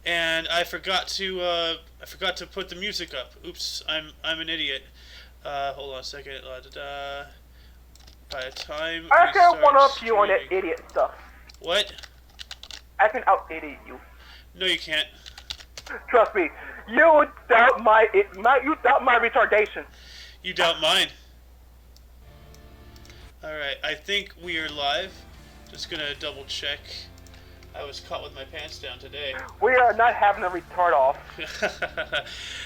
and I forgot to put the music up. Oops, I'm an idiot. Hold on a second. By the time I we can one start up you on that streaming, idiot stuff. what? I can out idiot you. No, you can't. Trust me. You doubt my retardation. You doubt mine. All right, I think we are live. Just gonna double check. I was caught with my pants down today. We are not having a retard off.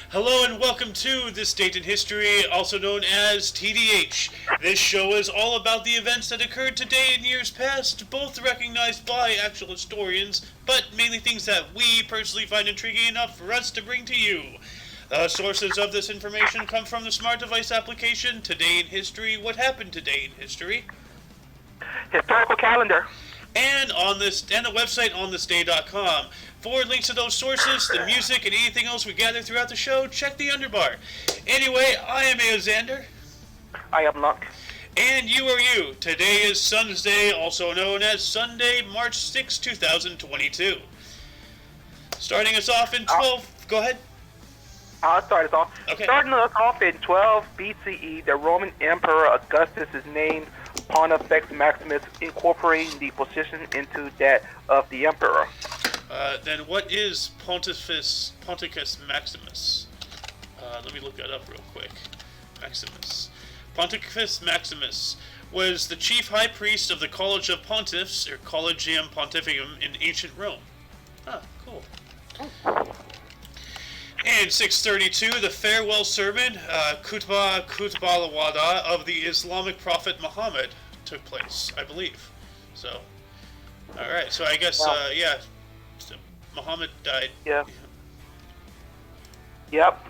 Hello and welcome to This Date in History, also known as TDH. This show is all about the events that occurred today in years past, both recognized by actual historians, but mainly things that we personally find intriguing enough for us to bring to you. The sources of this information come from the smart device application Today in History, What Happened Today in History, Historical calendar. and the website onthisday.com. For links to those sources, the music, and anything else we gather throughout the show, check the underbar. Anyway, I am Alexander. I am Luck. And you are you. Today is Sunday, also known as Sunday, March 6, 2022. Starting us off in 12... Go ahead. I'll start us off. Okay. Starting us off in 12 BCE, the Roman Emperor Augustus is named Pontifex Maximus, incorporating the position into that of the emperor. Then what is Ponticus Maximus? Let me look that up real quick. Maximus. Ponticus Maximus was the chief high priest of the College of Pontiffs, or Collegium Pontificum, in ancient Rome. Ah, cool. In 632, the farewell sermon, Khutbah al-Wada, of the Islamic prophet Muhammad took place, I believe. So, alright, so I guess, yeah, so Muhammad died. Yeah. Yep.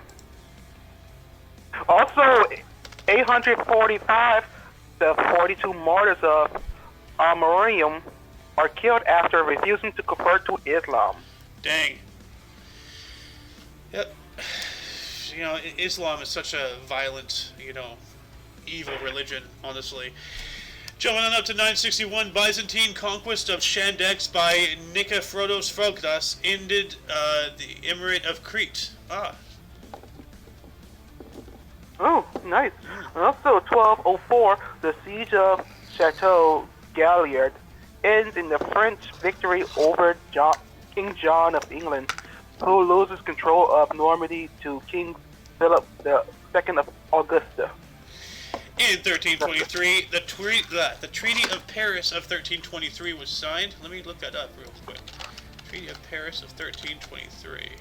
Also, 845, the 42 martyrs of Amorium are killed after refusing to convert to Islam. Dang. Yep. You know, Islam is such a violent, evil religion, honestly. Jumping on up to 961, Byzantine conquest of Shandex by Nikephoros Phrodas ended the Emirate of Crete. Ah. Oh, nice. And also, 1204, the siege of Chateau Galliard ends in the French victory over King John of England, who loses control of Normandy to King Philip II of Augusta. In 1323, the Treaty of Paris of 1323 was signed. Let me look that up real quick. Treaty of Paris of 1323.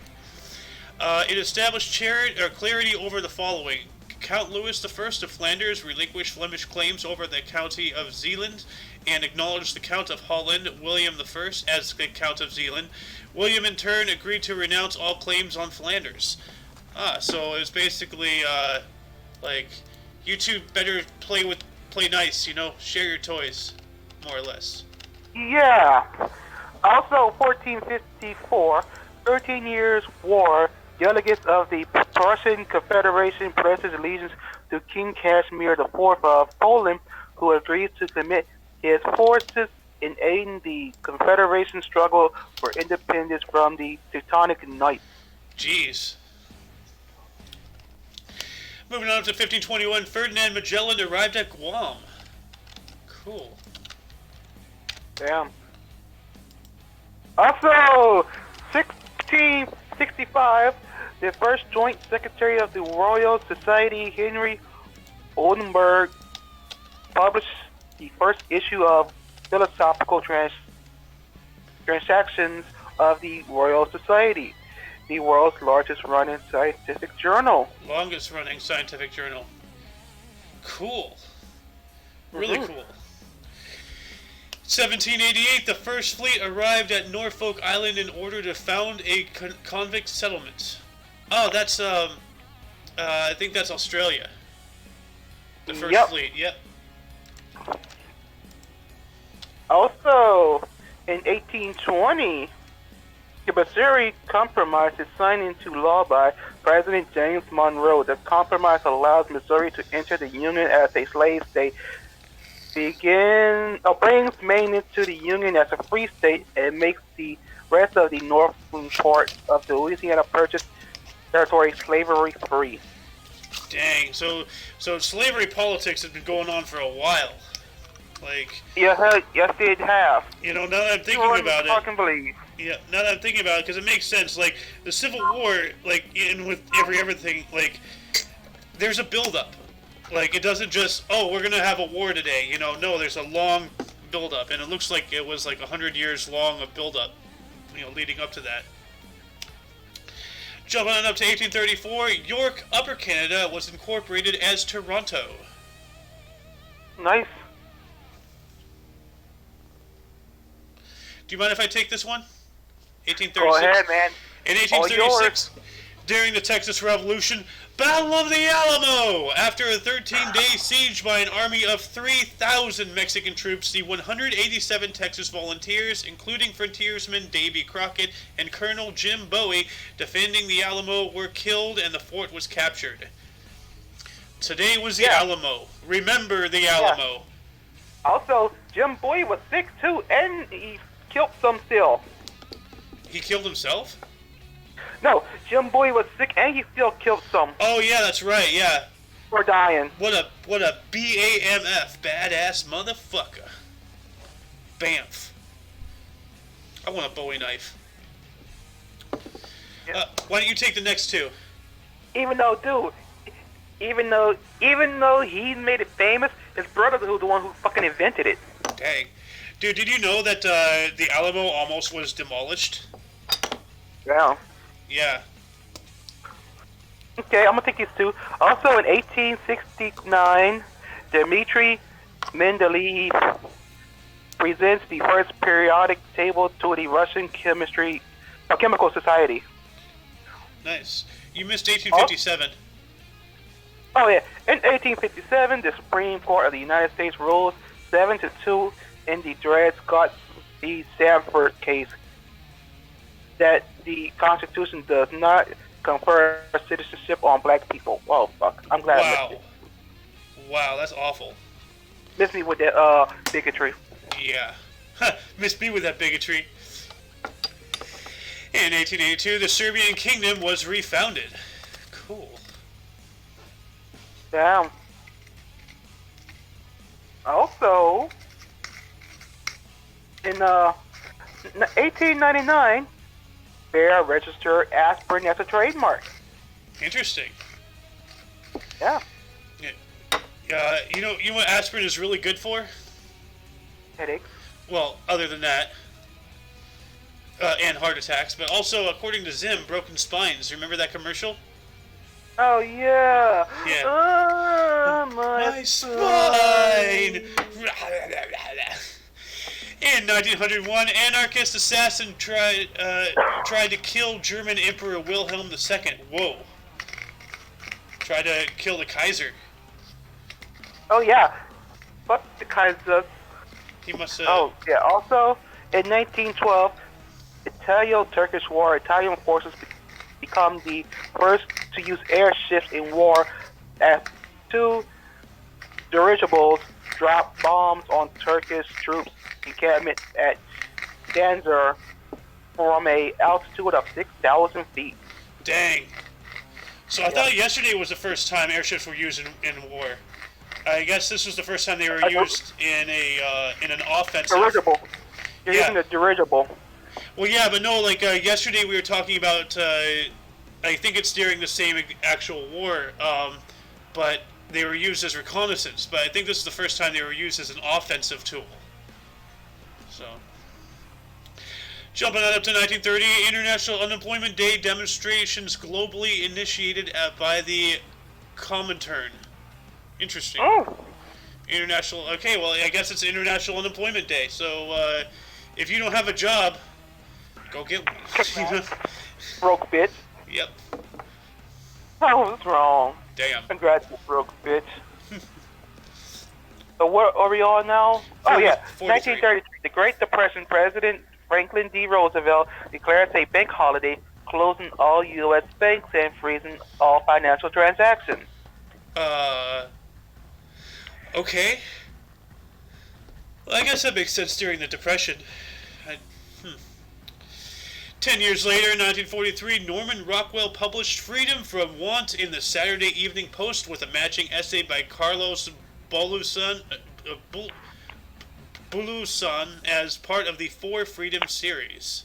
It established clarity over the following. Count Louis I of Flanders relinquished Flemish claims over the county of Zeeland and acknowledged the Count of Holland, William I, as the Count of Zeeland. William, in turn, agreed to renounce all claims on Flanders. So it was basically, like, you two better play nice, share your toys, more or less. Yeah. Also, 1454, 13 Years' War, delegates of the Prussian Confederation pledged allegiance to King Casimir IV of Poland, who agreed to commit his forces in aiding the Confederation struggle for independence from the Teutonic Knights. Jeez. Moving on up to 1521, Ferdinand Magellan arrived at Guam. Cool. Damn. Also, 1665, the first joint secretary of the Royal Society, Henry Oldenburg, published the first issue of Philosophical Transactions of the Royal Society, the world's largest running scientific journal. Longest running scientific journal. Cool. Really cool. 1788, the first fleet arrived at Norfolk Island in order to found a convict settlement. Oh, that's, I think that's Australia. The first fleet, yep. Also, in 1820, the Missouri Compromise is signed into law by President James Monroe. The compromise allows Missouri to enter the Union as a slave state, brings Maine into the Union as a free state, and makes the rest of the northern part of the Louisiana Purchase territory slavery-free. Dang. So slavery politics has been going on for a while. Like. Yeah, yes, it have. Now that I'm thinking about it. Fucking believe. Yeah, now that I'm thinking about it, because it makes sense. Like the Civil War, like with everything, like there's a build-up. Like it doesn't just we're gonna have a war today. No, there's a long build-up, and it looks like it was like 100 years long of build-up. Leading up to that. Jumping on up to 1834, York, Upper Canada was incorporated as Toronto. Nice. Do you mind if I take this one? 1836. Go ahead, man. In 1836, during the Texas Revolution, Battle of the Alamo! After a 13-day siege by an army of 3,000 Mexican troops, the 187 Texas volunteers, including frontiersman Davy Crockett and Colonel Jim Bowie, defending the Alamo, were killed and the fort was captured. Today was the Alamo. Remember the Alamo. Also, Jim Bowie was sick too, and he killed some still. He killed himself? No, Jim Bowie was sick and he still killed some. Oh yeah, that's right. Yeah. For dying. What a BAMF, badass motherfucker. Bamf. I want a Bowie knife. Yeah. Why don't you take the next two? Even though he made it famous, his brother was the one who fucking invented it. Dang. Dude, did you know that the Alamo almost was demolished? Yeah. Yeah. Okay, I'm gonna take these two. Also, in 1869, Dmitry Mendeleev presents the first periodic table to the Russian Chemical Society. Nice. You missed 1857. Oh yeah, in 1857, the Supreme Court of the United States rules 7-2 in the Dred Scott v. Sanford case that the Constitution does not confer citizenship on black people. Whoa, fuck. I'm glad I missed it. Wow, that's awful. Miss me with that bigotry. Yeah. Miss me with that bigotry. In 1882, the Serbian kingdom was refounded. Cool. Damn. Also, in 1899, Bayer registered aspirin as a trademark. Interesting. Yeah. You know what aspirin is really good for? Headaches. Well, other than that, and heart attacks, but also, according to Zim, broken spines. Remember that commercial? Oh, yeah. Yeah. My spine! In 1901, anarchist assassin tried to kill German Emperor Wilhelm II. Whoa. Tried to kill the Kaiser. Oh, yeah. Fuck the Kaiser. He must have... Oh, yeah. Also, in 1912, Turkish War, Italian forces become the first to use airships in war as two dirigibles dropped bombs on Turkish troops encampment at Danzur from a altitude of 6,000 feet. Dang. So I thought yesterday was the first time airships were used in war. I guess this was the first time they were used in an offensive. Dirigible. You're using a dirigible. Well, yeah, but no, like yesterday we were talking about. I think it's during the same actual war, but they were used as reconnaissance. But I think this is the first time they were used as an offensive tool. So, jumping on up to 1930, International Unemployment Day demonstrations globally initiated by the Comintern. Interesting. Oh. International. Okay, well, I guess it's International Unemployment Day. So, if you don't have a job, go get one. Broke bitch. Yep. I was wrong. Damn. Congrats, you broke bitch. So what are we on now? Oh yeah, 1933. The Great Depression. President Franklin D. Roosevelt declares a bank holiday, closing all U.S. banks and freezing all financial transactions. Okay. Well, I guess that makes sense during the Depression. 10 years later, in 1943, Norman Rockwell published Freedom from Want in the Saturday Evening Post with a matching essay by Carlos Bolusan as part of the Four Freedom series.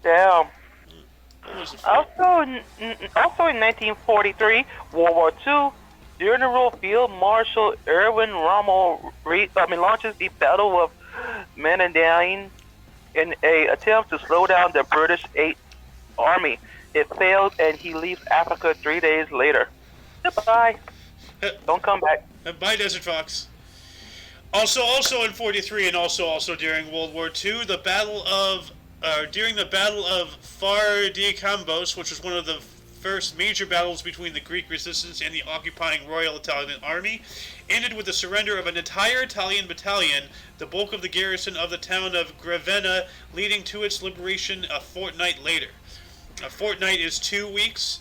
Damn. What was the Also in 1943, World War II, General Field Marshal Erwin Rommel launches the Battle of Mannindian in an attempt to slow down the British Eighth Army. It failed, and he leaves Africa 3 days later. Goodbye. Don't come back. Bye, Desert Fox. Also in 43, and also during World War II, during the Battle of Far de Cambos, which was one of the first major battles between the Greek resistance and the occupying Royal Italian Army, ended with the surrender of an entire Italian battalion, the bulk of the garrison of the town of Grevena, leading to its liberation a fortnight later. A fortnight is 2 weeks.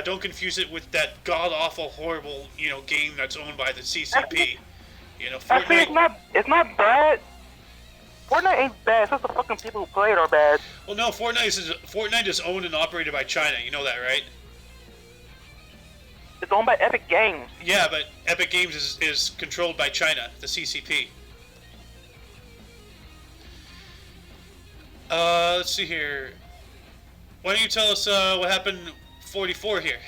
Don't confuse it with that god-awful, horrible, game that's owned by the CCP. Actually, it's not bad. Fortnite ain't bad. It's just the fucking people who play it are bad. Well, no, Fortnite is owned and operated by China. You know that, right? It's owned by Epic Games. Yeah, but Epic Games is controlled by China, the CCP. Let's see here. Why don't you tell us what happened in 44 here?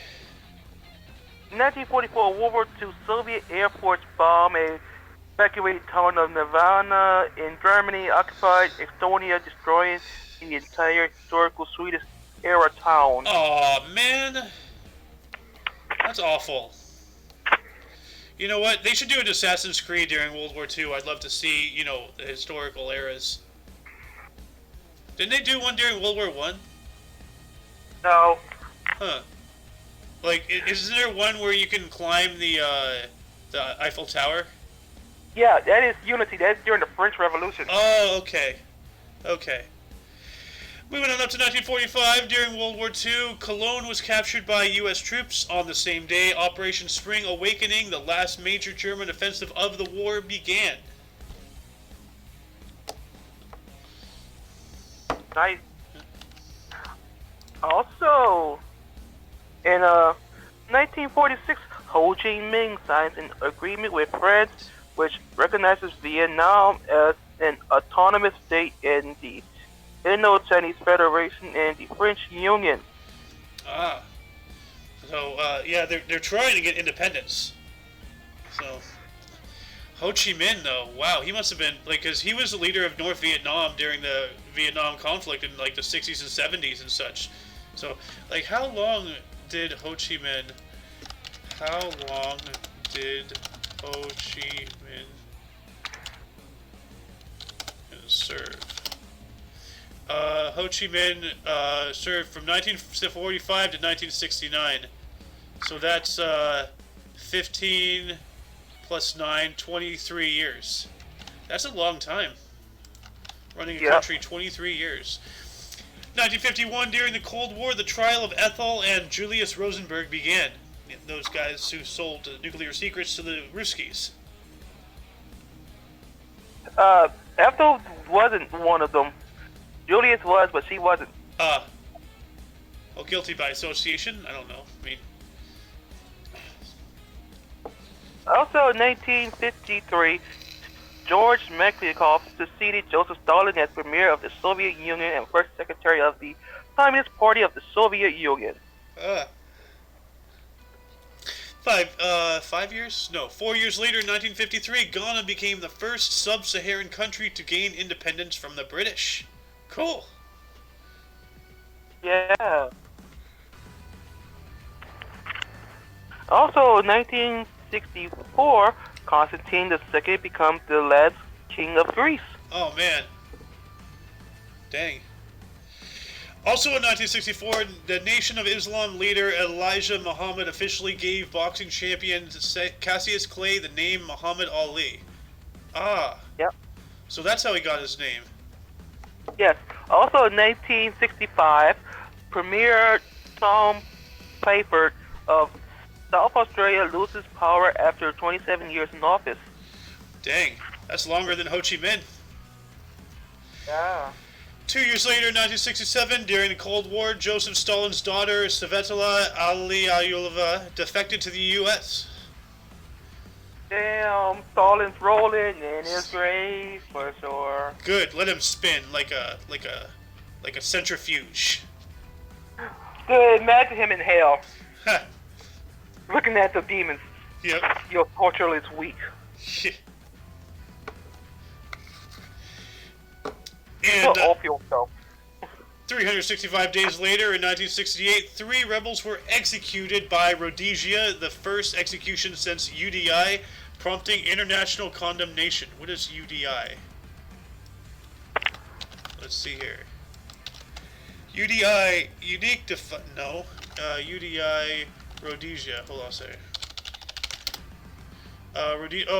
In 1944, World War II, Soviet Air Force bomb a evacuated town of Nirvana in Germany, occupied Estonia, destroying the entire historical Swedish-era town. Aw, man. That's awful. You know what? They should do an Assassin's Creed during World War II. I'd love to see, the historical eras. Didn't they do one during World War I? No. Huh. Like, isn't there one where you can climb the Eiffel Tower? Yeah, that is Unity. That's during the French Revolution. Oh, okay. Moving on up to 1945, during World War II, Cologne was captured by U.S. troops. On the same day, Operation Spring Awakening, the last major German offensive of the war, began. Nice. Also, in 1946, Ho Chi Minh signs an agreement with France, which recognizes Vietnam as an autonomous state in the Indo-Chinese Federation and the French Union. Ah. So, yeah, they're trying to get independence. So, Ho Chi Minh, though, wow, he must have been, because he was the leader of North Vietnam during the Vietnam conflict in, the 60s and 70s and such. So, how long did Ho Chi Minh serve? Ho Chi Minh served from 1945 to 1969. So that's 15 plus 9, 23 years. That's a long time. Running a country 23 years. 1951, during the Cold War, the trial of Ethel and Julius Rosenberg began. Those guys who sold nuclear secrets to the Ruskies. Ethel wasn't one of them. Julius was, but she wasn't. Oh, guilty by association? I don't know. I mean... Also, in 1953, George Makhlyakov succeeded Joseph Stalin as premier of the Soviet Union and first secretary of the Communist Party of the Soviet Union. 4 years later, in 1953, Ghana became the first sub-Saharan country to gain independence from the British. Cool. Yeah. Also, in 1964, Constantine II becomes the last king of Greece. Oh, man. Dang. Also in 1964, the Nation of Islam leader Elijah Muhammad officially gave boxing champion Cassius Clay the name Muhammad Ali. Ah. Yep. So that's how he got his name. Yes. Also in 1965, Premier Tom Payford of South Australia loses power after 27 years in office. Dang. That's longer than Ho Chi Minh. Yeah. 2 years later, 1967, during the Cold War, Joseph Stalin's daughter, Svetla Aliyeva, defected to the U.S. Damn, Stalin's rolling in his grave for sure. Good, let him spin like a centrifuge. Good, imagine him in hell, Ha. looking at the demons. Yep. Your torture is weak. And Off yourself. 365 days later, in 1968, 3 rebels were executed by Rhodesia, the first execution since UDI, prompting international condemnation. What is UDI? Let's see here. UDI, unique UDI, Rhodesia. Hold on a second.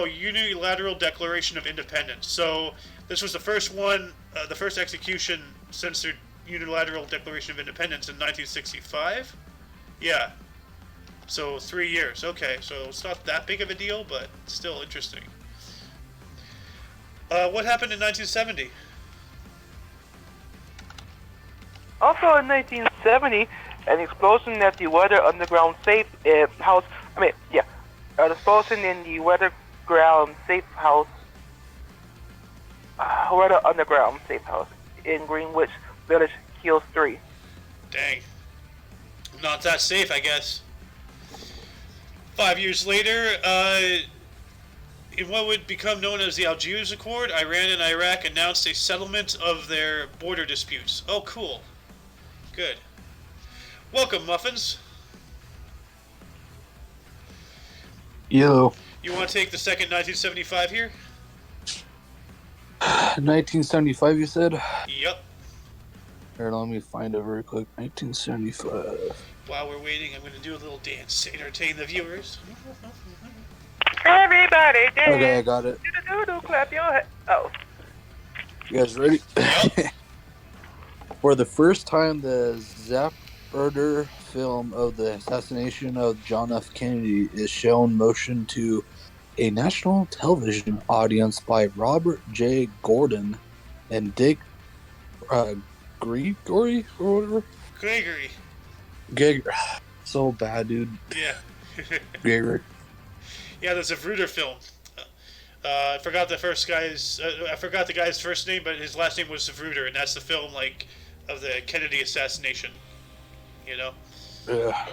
Unilateral Declaration of Independence. So, this was the first one, the first execution since their Unilateral Declaration of Independence in 1965? Yeah. So 3 years. Okay, so it's not that big of a deal, but still interesting. What happened in 1970? Also in 1970, an explosion at the Weather Underground Safe House. An explosion in the Weather Underground Safe House in Greenwich Village kills 3. Dang. Not that safe, I guess. 5 years later, in what would become known as the Algiers Accord, Iran and Iraq announced a settlement of their border disputes. Oh, cool. Good. Welcome, Muffins. Yo. You want to take the second 1975 here? 1975, you said? Yep. Here, let me find it very quick. 1975. While we're waiting, I'm going to do a little dance to entertain the viewers. Everybody dance. Okay, I got it. Do clap your head. Oh. You guys ready? Yep. For the first time, the Zapruder film of the assassination of John F. Kennedy is shown motion to a national television audience by Robert J. Gordon and Dick Gregory or whatever. Gregory. So bad, dude. Yeah. Gregory. Yeah, there's a Zapruder film. I forgot the guy's first name, but his last name was Zapruder, and that's the film of the Kennedy assassination. You know. Yeah.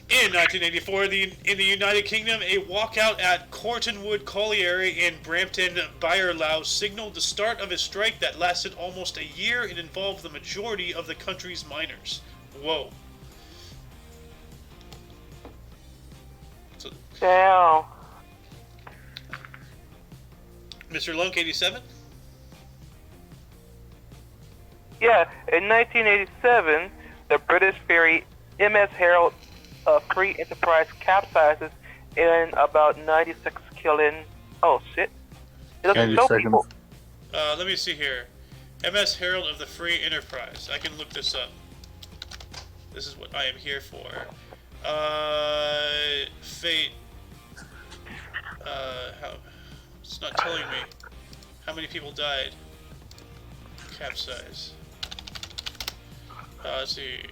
In 1984, in the United Kingdom, a walkout at Cortonwood Colliery in Brampton, Buyerlow, signaled the start of a strike that lasted almost a year and involved the majority of the country's miners. Whoa. So, Damn. Mr. Lunk, 87? Yeah, in 1987, the British ferry MS Herald Free Enterprise capsizes in about 96 killing. Oh shit! It doesn't show people. Let me see here. MS Herald of the Free Enterprise. I can look this up. This is what I am here for. Fate. It's not telling me how many people died. Capsize. Let's see.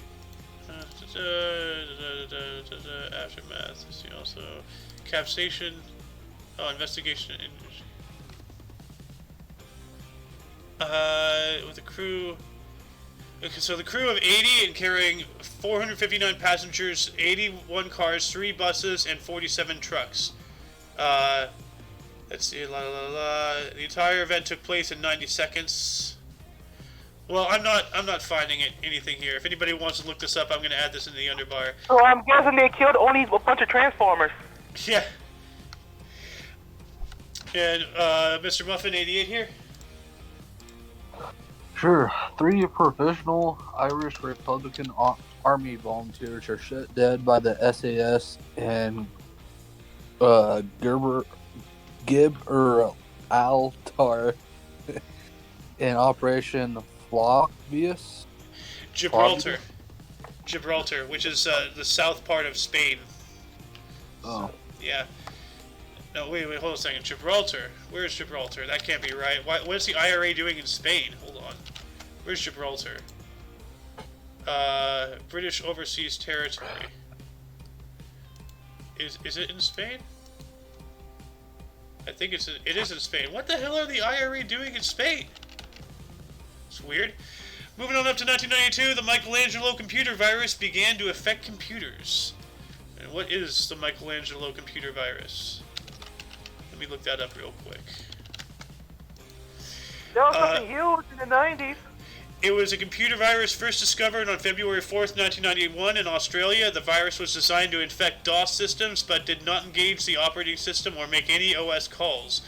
Aftermath. Let's see also. Capsation. Oh, investigation. With a crew. Okay, so the crew of 80 and carrying 459 passengers, 81 cars, 3 buses, and 47 trucks. Let's see. The entire event took place in 90 seconds. Well, I'm not finding anything here. If anybody wants to look this up, I'm going to add this in the underbar. So I'm guessing they killed only a bunch of Transformers. Yeah. And Mr. Muffin 88 here. Sure. 3 professional Irish Republican Army volunteers are shot dead by the SAS and Altar in Operation Flocvius? Gibraltar, which is the south part of Spain. Oh. Yeah. No, wait, hold on a second. Gibraltar. Where is Gibraltar? That can't be right. What is the IRA doing in Spain? Hold on. Where's Gibraltar? British Overseas Territory. Is it in Spain? I think it is in Spain. What the hell are the IRA doing in Spain? It's weird. Moving on up to 1992, the Michelangelo computer virus began to affect computers. And what is the Michelangelo computer virus? Let me look that up real quick. That was something huge in the 90s. It was a computer virus first discovered on February 4th, 1991 in Australia. The virus was designed to infect DOS systems, but did not engage the operating system or make any OS calls.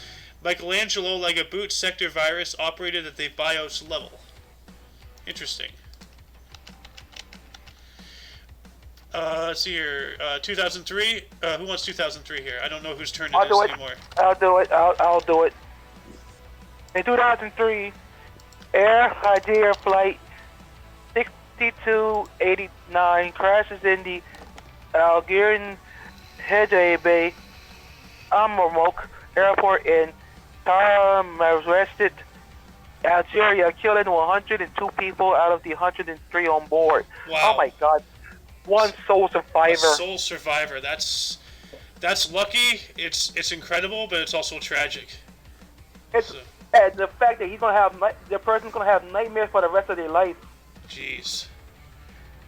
Michelangelo, like a boot sector virus, operated at the BIOS level. Interesting. Let's see here. 2003. Who wants 2003 here? I don't know whose turn it is anymore. I'll do it. I'll do it. In 2003, Air Nigeria Flight 6289 crashes in the Algerian Hedjabé Amarmok Airport in Tamarisset, Algeria, killing 102 people out of the 103 on board. Wow. Oh my God. One sole survivor. A sole survivor. That's lucky. It's incredible, but it's also tragic. And the fact that the person's gonna have nightmares for the rest of their life. Jeez.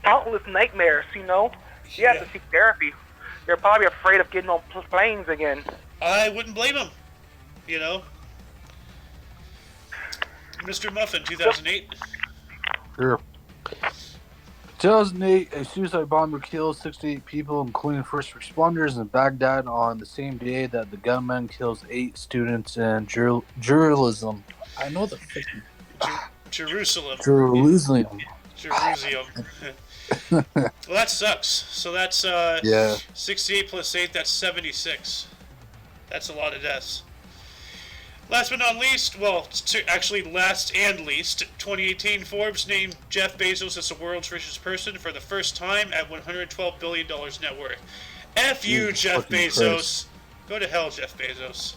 Countless nightmares, you know. You have to seek therapy. They're probably afraid of getting on planes again. I wouldn't blame them. You know. Mr. Muffin, 2008. Sure. 2008, a suicide bomber killed 68 people, including first responders, in Baghdad on the same day that the gunman kills 8 students in Jerusalem. I know the freaking... Jerusalem. Jerusalem. Well, that sucks. So that's 68 plus 8, that's 76. That's a lot of deaths. Last but not least, last and least, 2018 Forbes named Jeff Bezos as the world's richest person for the first time at $112 billion net worth. F you, Jeff Bezos. Christ. Go to hell, Jeff Bezos.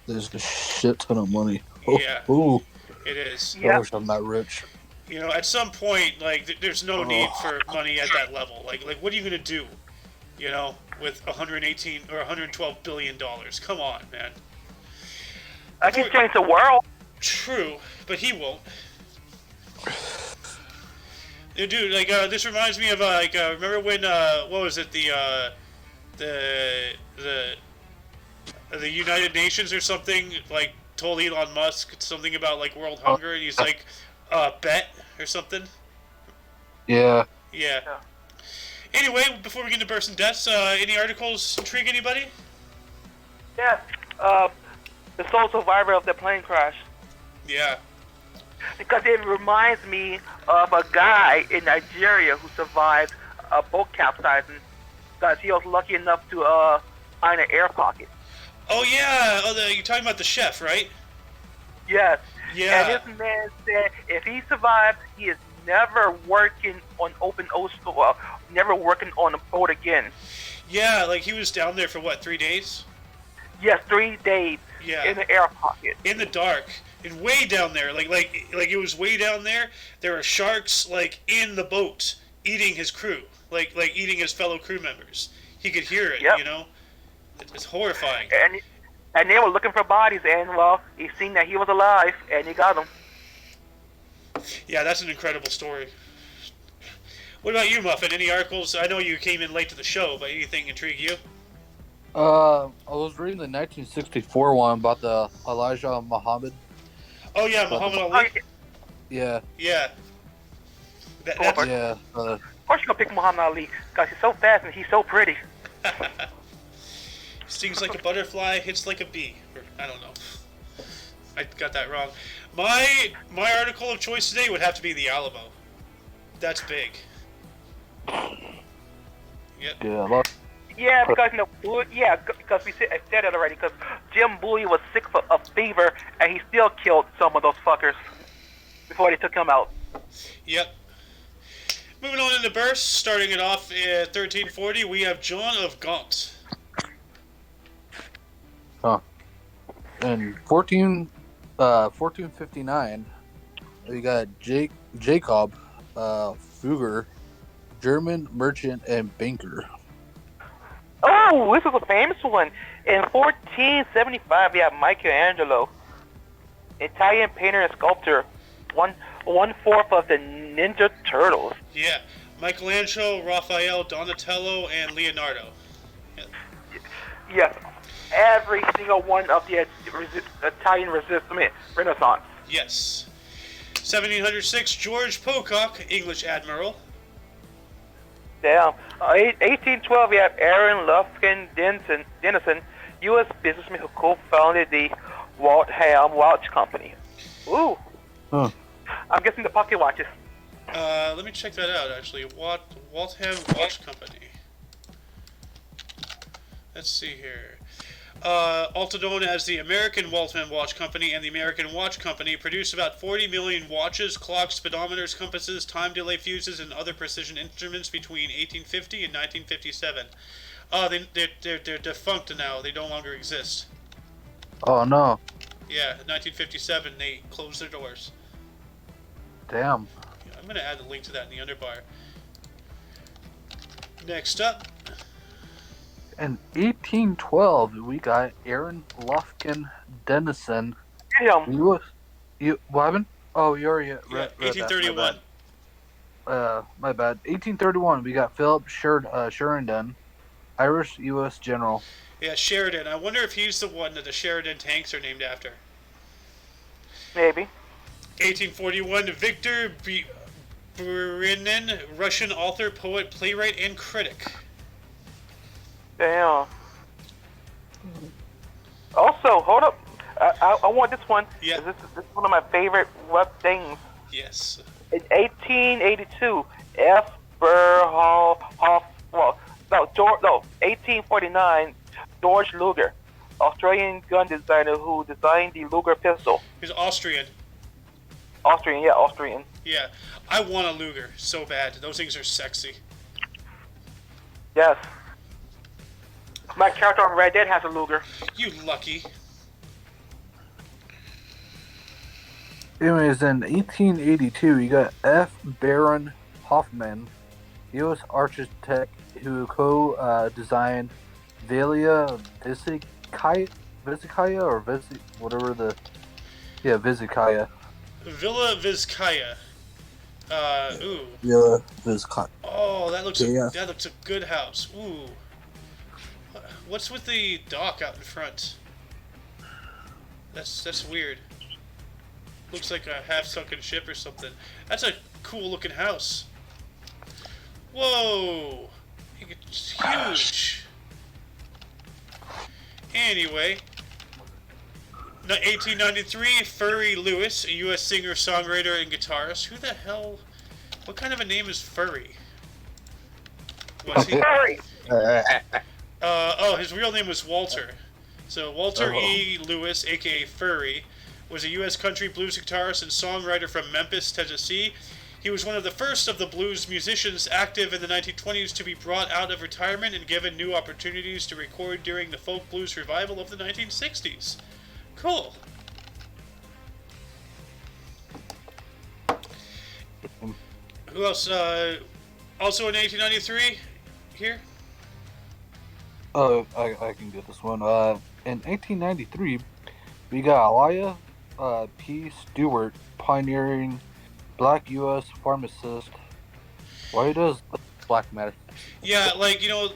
There's a shit ton of money. Yeah. Ooh. It is. I wish I'm that rich. You know, at some point, there's no need for money at that level. Like, what are you gonna do? You know, with 118 or 112 billion dollars? Come on, man. I can change the world. True, but he won't. Dude, this reminds me of remember when what was it, the United Nations or something told Elon Musk something about world hunger, and he's like, bet or something. Yeah. Anyway, before we get into bursts and deaths, any articles intrigue anybody? Yeah. The sole survivor of the plane crash. Yeah. Because it reminds me of a guy in Nigeria who survived a boat capsizing because he was lucky enough to find an air pocket. Oh, yeah. You're talking about the chef, right? Yes. Yeah. And this man said if he survives, he is never working on open ocean, never working on a boat again. Yeah, he was down there for, 3 days? Yes, 3 days. Yeah. In the air pocket. In the dark. And way down there. Like it was way down there. There were sharks, in the boat, eating his crew. Like eating his fellow crew members. He could hear it, you know? It's horrifying. And they were looking for bodies, and, he seen that he was alive, and he got them. Yeah, that's an incredible story. What about you, Muffin? Any articles? I know you came in late to the show, but anything intrigue you? I was reading the 1964 one about the Elijah Muhammad. Oh yeah, Muhammad Ali. Yeah. Yeah. Of course you're gonna pick Muhammad Ali because he's so fast and he's so pretty. Stings like a butterfly, hits like a bee. I don't know. I got that wrong. My article of choice today would have to be the Alamo. That's big. Yep. Yeah, because because I said it already. Because Jim Bowie was sick of fever, and he still killed some of those fuckers before they took him out. Yep. Moving on into bursts, starting it off at 1340, we have John of Gaunt. In 1459, We got Jacob Fugger, German merchant and banker. Oh, this is a famous one. In 1475, we have Michelangelo, Italian painter and sculptor, one-fourth of the Ninja Turtles. Yeah, Michelangelo, Raphael, Donatello, and Leonardo. Yeah. Yes, every single one of the Italian Renaissance. Yes. 1706, George Pocock, English admiral. Damn. 1812, we have Aaron Lufkin Dennison, U.S. businessman who co-founded the Waltham Watch Company. Ooh. Huh. I'm guessing the pocket watches. Let me check that out, actually. Waltham Watch Company. Let's see here. Also known as the American Waltham Watch Company and the American Watch Company, produced about 40 million watches, clocks, speedometers, compasses, time delay fuses, and other precision instruments between 1850 and 1957. They're defunct now. They no longer exist. Oh no! Yeah, 1957 they closed their doors. Damn. Yeah, I'm gonna add a link to that in the underbar. Next up. In 1812, we got Aaron Lufkin Dennison. Damn. What happened? Oh, you already read 1831. My bad. 1831, we got Philip Sheridan, Irish U.S. General. Yeah, Sheridan. I wonder if he's the one that the Sheridan tanks are named after. Maybe. 1841, Victor Buchanan, Russian author, poet, playwright, and critic. Damn. Also, hold up. I want this one. Yeah. This is one of my favorite web things. Yes. In 1882, F. Burr 1849, George Luger, Australian gun designer who designed the Luger pistol. He's Austrian. Austrian. Yeah. I want a Luger so bad. Those things are sexy. Yes. My character on Red Dead has a Luger. You lucky. Anyways, in 1882, you got F. Baron Hoffman, U.S. architect who co-designed Villa Vizcaya or whatever the... Yeah, Vizcaya. Villa Vizcaya. Ooh. Villa Vizcaya. Oh, that looks Yeah. that looks a good house. Ooh. What's with the dock out in front? That's weird. Looks like a half-sunken ship or something. That's a cool-looking house. Whoa! It's huge. Anyway, 1893, Furry Lewis, a U.S. singer, songwriter, and guitarist. Who the hell? What kind of a name is Furry? Was he? Furry. His real name was Walter. So Walter E. Lewis, aka Furry, was a U.S. country blues guitarist and songwriter from Memphis, Tennessee. He was one of the first of the blues musicians active in the 1920s to be brought out of retirement and given new opportunities to record during the folk blues revival of the 1960s. Cool. Who else? Also in 1893, here? Oh, I can get this one. In 1893, we got Elia P. Stewart, pioneering black U.S. pharmacist. Why does black matter? Yeah, like, you know,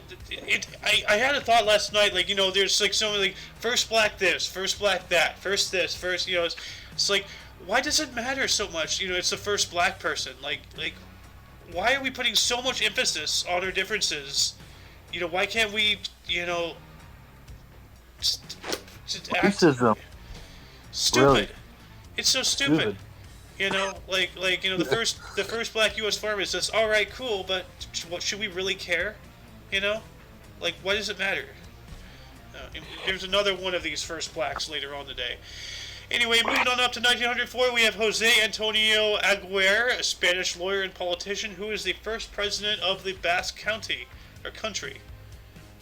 I had a thought last night, like, you know, there's like so many, like, first black this, first black that, first this, first, you know, it's like, why does it matter so much? You know, it's the first black person. Like, why are we putting so much emphasis on our differences? You know, why can't we, you know, just act Racism. stupid? Really? It's so stupid. You know, like you know, the first black U.S. pharmacist. All right, cool, but what should we really care? You know, like, why does it matter? There's another one of these first blacks later on today. Anyway, moving on up to 1904, we have Jose Antonio Aguirre, a Spanish lawyer and politician who is the first president of the Basque County, or country.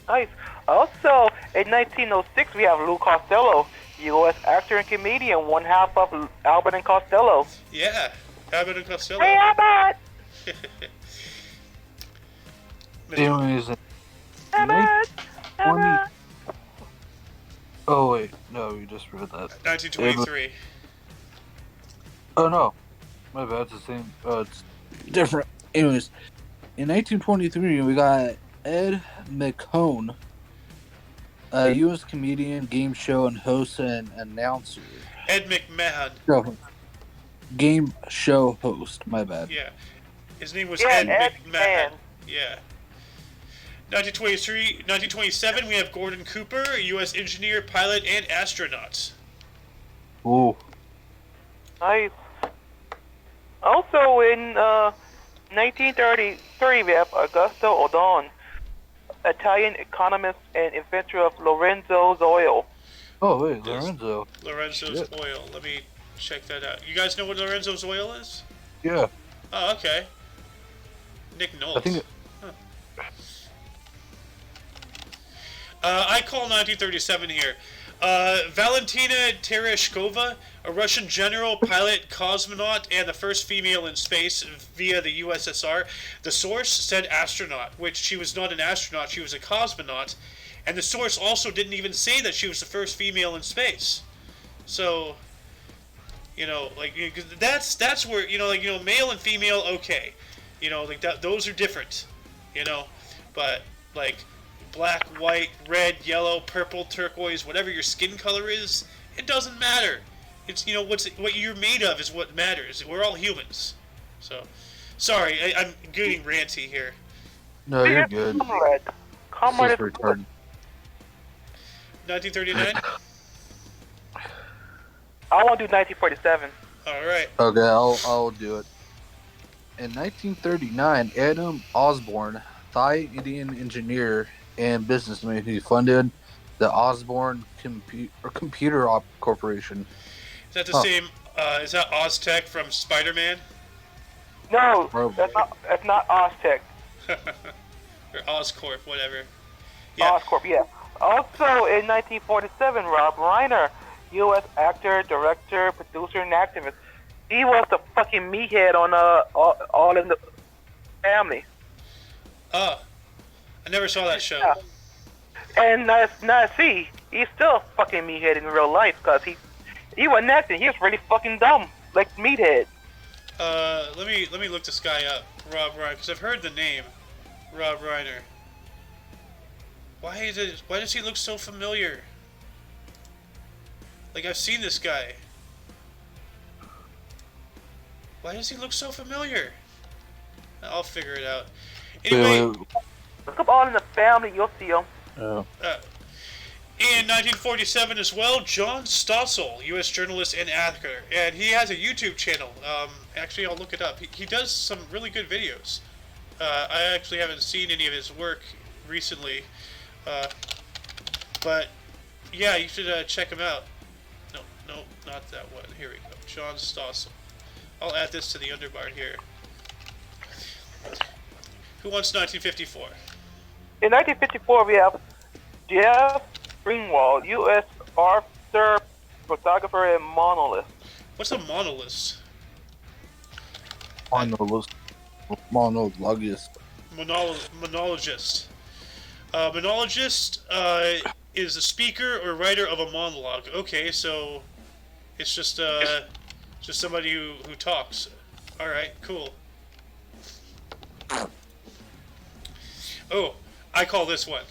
Nice. Also, in 1906, we have Lou Costello, U.S. actor and comedian, one half of Albert and Costello. Yeah, Abbott and Costello. Hey, Albert! Anyways, in Albert! 20... Albert! Oh wait, no, we just read that. 1923. Oh no, my bad. It's the same. It's different. Anyways, in 1923, we got Ed McCone, a U.S. comedian, game show and host and announcer. Ed McMahon. No, game show host. My bad. Yeah. His name was Yeah, Ed Ed McMahon. McMahon. Yeah. 1927, we have Gordon Cooper, a U.S. engineer, pilot, and astronaut. Ooh. Nice. Also in 1933, we have Augusto Odon, Italian economist and inventor of Lorenzo's oil. Oh wait, Yes. Lorenzo. Lorenzo's Shit. oil. Let me check that out. You guys know what Lorenzo's oil is? Yeah, Oh, okay. Nick Knowles. I think. I call 1937 here. Valentina Tereshkova, a Russian general, pilot, cosmonaut, and the first female in space via the USSR. The source said astronaut, which she was not an astronaut, she was a cosmonaut. And the source also didn't even say that she was the first female in space. So, like, that's where, male and female, okay. Like, those are different, But, like, black, white, red, yellow, purple, turquoise, whatever your skin color is, it doesn't matter. It's what you're made of is what matters. We're all humans. So, sorry, I'm getting ranty here. No, you're good. Comrade. This Comrade is retarded. 1939. I want to do 1947. All right. Okay, I'll do it. In 1939, Adam Osborne, Thai Indian engineer and businessman who funded the Osborne Computer Corporation. Is that the same? Is that Oztech from Spider-Man? No, Probably. that's not Oztech. Or Oscorp, whatever. Yeah. Oscorp, yeah. Also in 1947, Rob Reiner, U.S. actor, director, producer, and activist. He was the fucking meathead on All in the Family. Oh, I never saw that show. Yeah. And see, he's still a fucking meathead in real life because he wasn't acting. He was really fucking dumb, like meathead. Let me look this guy up, Rob Reiner, because I've heard the name, Rob Reiner. Why does he look so familiar? Like, I've seen this guy. Why does he look so familiar? I'll figure it out. Anyway, Look up All in the Family, you'll see him. in 1947 as well, John Stossel, U.S. journalist and actor, and he has a YouTube channel. Actually, I'll look it up. He does some really good videos. I actually haven't seen any of his work recently, but yeah, you should check him out. No, not that one. Here we go. John Stossel. I'll add this to the underbar here. Who wants 1954? In 1954, we have Jeff Greenwald, U.S. author, photographer, and monolith. What's a monolith? Monologist. Monologist. Monologist is a speaker or writer of a monologue. Okay, so it's just somebody who talks. All right, cool. Oh, I call this one.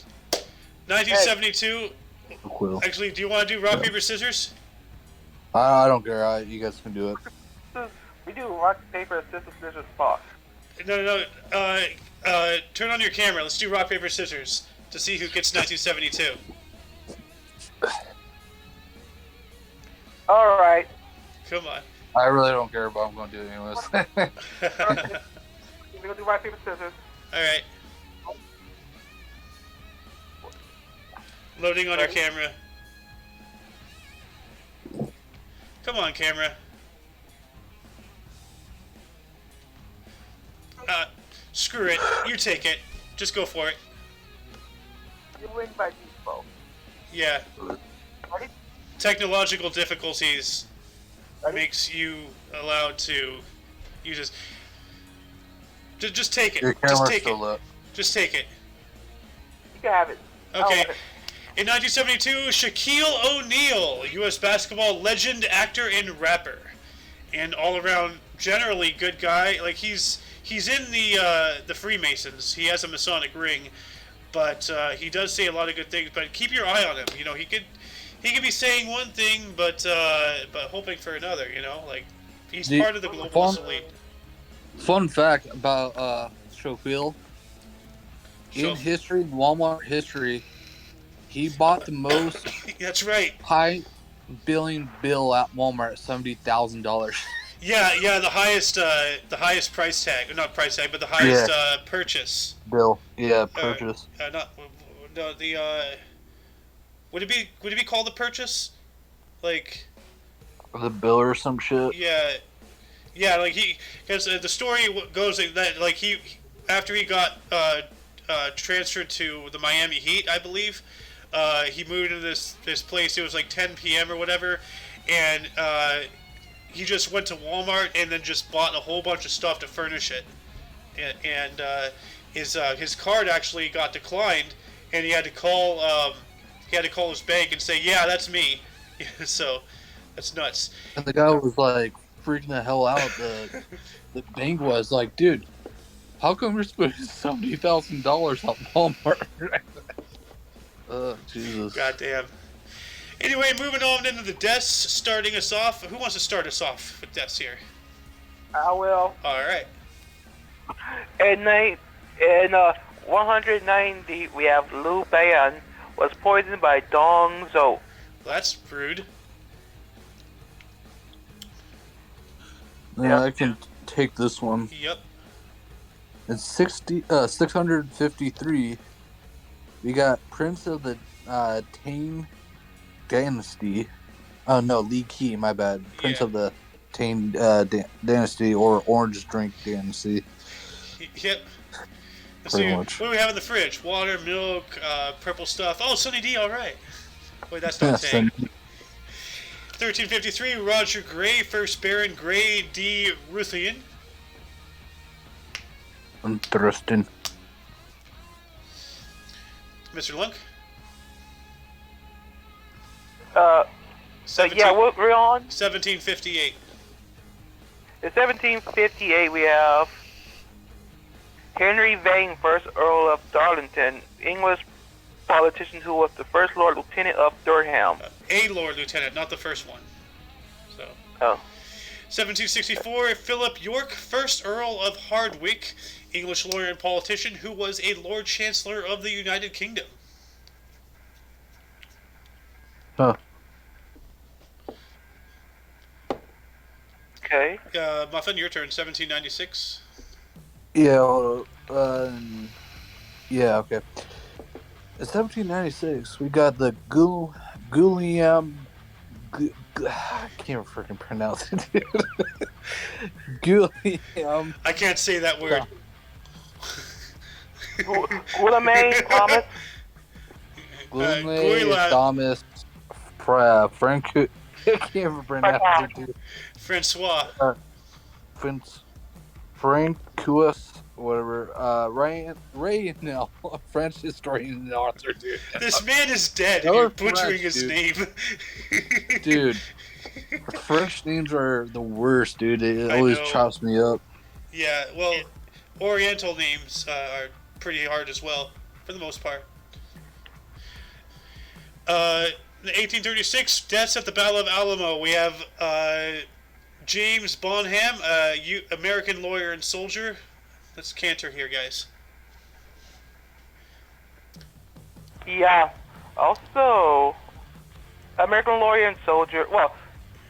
1972. Quill. Actually, do you want to do rock, paper, scissors? I don't care. You guys can do it. We do rock, paper, scissors, spot. No. Turn on your camera. Let's do rock, paper, scissors to see who gets 1972. All right. Come on. I really don't care, but I'm going to do it anyways. We're gonna do rock, paper, scissors. All right. Loading on your camera. Come on, camera. Screw it. You take it. Just go for it. You win by default. Yeah. Ready? technological difficulties makes you allowed to use this. Just take it. Your Just camera's take still it. lit. Just take it. You can have it. Okay. Oh, In 1972, Shaquille O'Neal, U.S. basketball legend, actor, and rapper, and all-around generally good guy. Like he's in the Freemasons. He has a Masonic ring, but he does say a lot of good things. But keep your eye on him. You know, he could be saying one thing, but hoping for another. You know, like he's part of the globalist elite. Fun fact about Shaquille. In history, Walmart history, he bought the most That's right. high billing bill at Walmart, $70,000. Yeah, the highest price tag, not price tag, but the highest purchase Bill, yeah, purchase. Would it be called the purchase? Like The bill or some shit. Yeah, like because the story goes that like he after he got transferred to the Miami Heat, I believe. He moved into this place. It was like 10 p.m. or whatever, and he just went to Walmart and then just bought a whole bunch of stuff to furnish it. And his card actually got declined, and he had to call his bank and say, "Yeah, that's me." So that's nuts. And the guy was like freaking the hell out. The bank was like, dude, how come you're spending $70,000 at Walmart? Jesus. Goddamn. Anyway, moving on into the deaths, starting us off. Who wants to start us off with deaths here? I will. All right. In 190, we have Liu Ban was poisoned by Dong Zhou. Well, that's rude. Yeah, I can take this one. Yep. In 653, we got Prince of the Tang Dynasty. Oh no, Li Qi, my bad. Prince of the Tang Dynasty or Orange Drink Dynasty. Yep. Pretty much. What do we have in the fridge? Water, milk, purple stuff. Oh, Sunny D, all right. Wait, that's not Tang. 1353, Roger Grey, 1st Baron Grey de Ruthven. Interesting. Mr. Lunk? Yeah, what we're on? 1758. In 1758, we have Henry Vane, 1st Earl of Darlington, English politician who was the 1st Lord Lieutenant of Durham. A Lord Lieutenant, not the first one. So. Oh. 1764, Philip York, 1st Earl of Hardwicke, English lawyer and politician who was a Lord Chancellor of the United Kingdom. Huh. Okay. Muffin, your turn. 1796. Yeah. Yeah. Okay. In 1796, we got the Guliam. I can't freaking pronounce it, dude. Guliam. I can't say that word. Guillaume Thomas. Guillaume Thomas. Frank. I can't pronounce it, dude. Francois. Francois, whatever. Ray, no, French historian and author, dude. This man is dead, and you're butchering his name. Dude, French names are the worst, dude. It always chops me up. Yeah, well, Oriental names are pretty hard as well, for the most part. 1836, deaths at the Battle of Alamo. We have James Bonham, American lawyer and soldier. Let's canter here, guys. Yeah. Also, American lawyer and soldier. Well,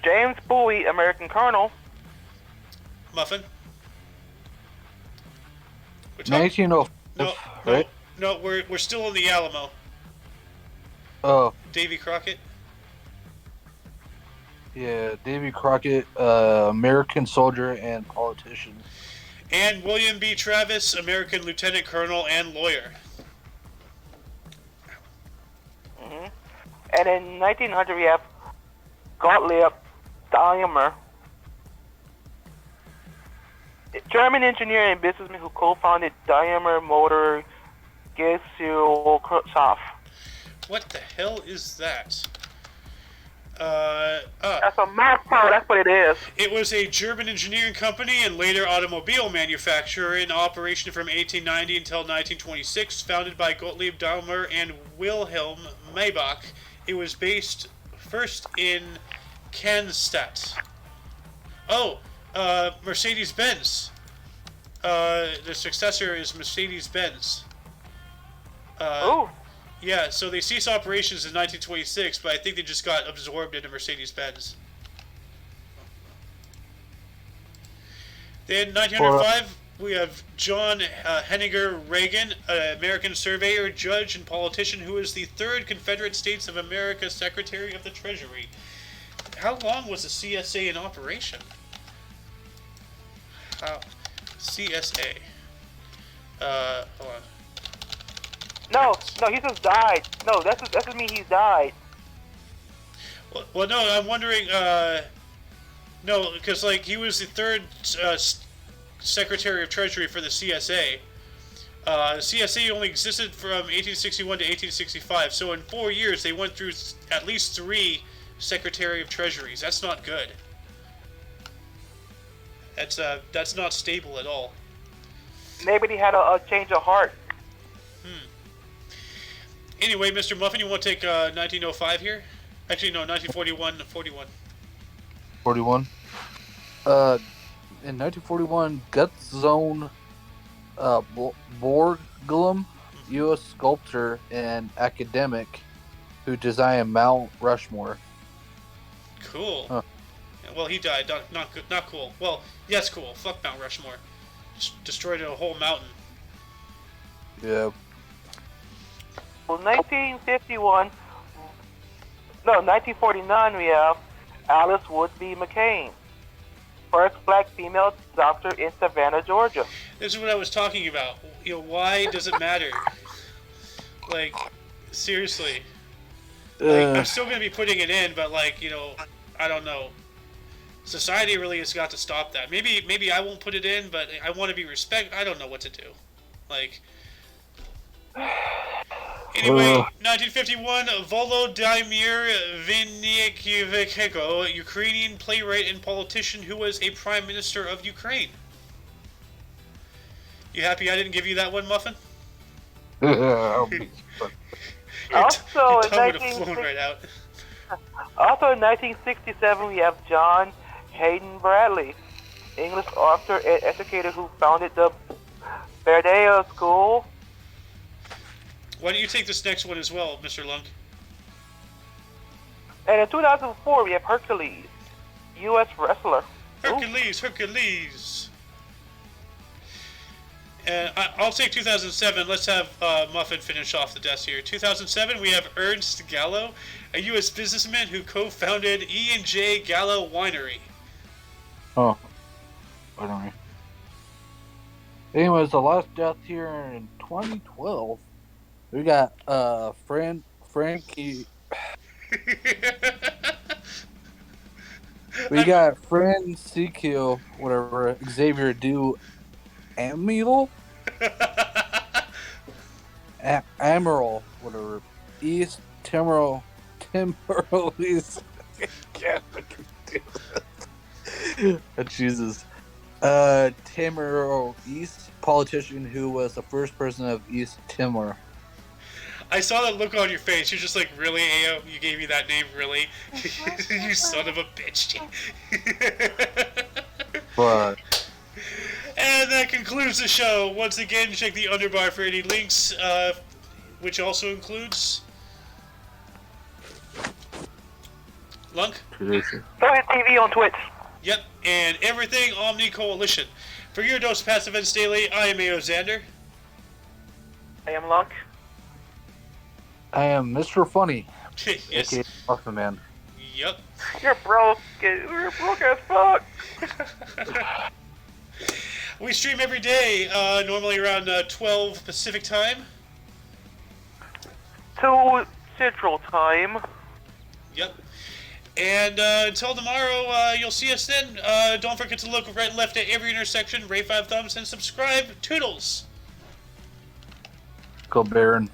James Bowie, American colonel. Muffin. 1905. Right? No, we're still in the Alamo. Oh. Davy Crockett. Yeah, Davy Crockett, American soldier and politician. And William B. Travis, American lieutenant colonel and lawyer. Mm-hmm. And in 1900, we have Gottlieb Daimler, German engineer and businessman who co-founded Daimler Motor Gesellschaft. What the hell is that? That's a mouthful, that's what it is. It was a German engineering company and later automobile manufacturer in operation from 1890 until 1926, founded by Gottlieb Daimler and Wilhelm Maybach. It was based first in Cannstatt. Mercedes-Benz. The successor is Mercedes-Benz. Ooh. Yeah, so they ceased operations in 1926, but I think they just got absorbed into Mercedes-Benz. Then 1905, we have John Henniger Reagan, an American surveyor, judge, and politician who is the third Confederate States of America Secretary of the Treasury. How long was the CSA in operation? CSA. Hold on. No, he just died. No, that doesn't mean he's died. Well, no, I'm wondering, no, because, like, he was the third Secretary of Treasury for the CSA. The CSA only existed from 1861 to 1865, so in 4 years they went through at least 3 Secretary of Treasuries. That's not good. That's not stable at all. Maybe he had a change of heart. Anyway, Mr. Muffin, you want to take 1905 here? Actually, no, 1941. 41. 41. In 1941, Gutzone Borglum, U.S. sculptor and academic, who designed Mount Rushmore. Cool. Huh. Well, he died. Not good. Not cool. Well, yes, cool. Fuck Mount Rushmore. Destroyed a whole mountain. Yeah. Well, 1949, we have Alice Woodby McCain, first black female doctor in Savannah, Georgia. This is what I was talking about. You know, why does it matter? Like, seriously. Like, I'm still gonna be putting it in, but like, you know, I don't know. Society really has got to stop that. Maybe I won't put it in, but I want to be respected. I don't know what to do. Like. Anyway, 1951, Volodymyr Vinnykyevchenko, Ukrainian playwright and politician who was a prime minister of Ukraine. You happy I didn't give you that one, Muffin? Also, your tongue would have flown right out. Also in 1967, we have John Hayden Bradley, English author and educator who founded the Berdea School. Why don't you take this next one as well, Mr. Lunk? And in 2004, we have Hercules, U.S. wrestler. Hercules. And I'll take 2007. Let's have Muffin finish off the desk here. 2007, we have Ernst Gallo, a U.S. businessman who co-founded E&J Gallo Winery. Oh. I don't know. Anyways, the last death here in 2012. We got Frankie. We got Francisco, whatever, Xavier Du Amiral? Amiral, whatever. East Timorese. Jesus. Timor East politician who was the first president of East Timor. I saw that look on your face. You're just like, really, Ayo? You gave me that name, really? You son of a bitch. But. And that concludes the show. Once again, check the underbar for any links, which also includes... Lunk? Go ahead TV on Twitch. Yep, and everything Omni Coalition. For your dose of past events daily, I am Ayo Xander. I am Lunk. I am Mr. Funny. Yes. AKA Awesome Man. Yep. You're broke. You're broke as fuck. We stream every day, normally around 12 Pacific time. 2 Central Time. Yep. And until tomorrow, you'll see us then. Don't forget to look right and left at every intersection, rate 5 thumbs, and subscribe. Toodles! Go Baron.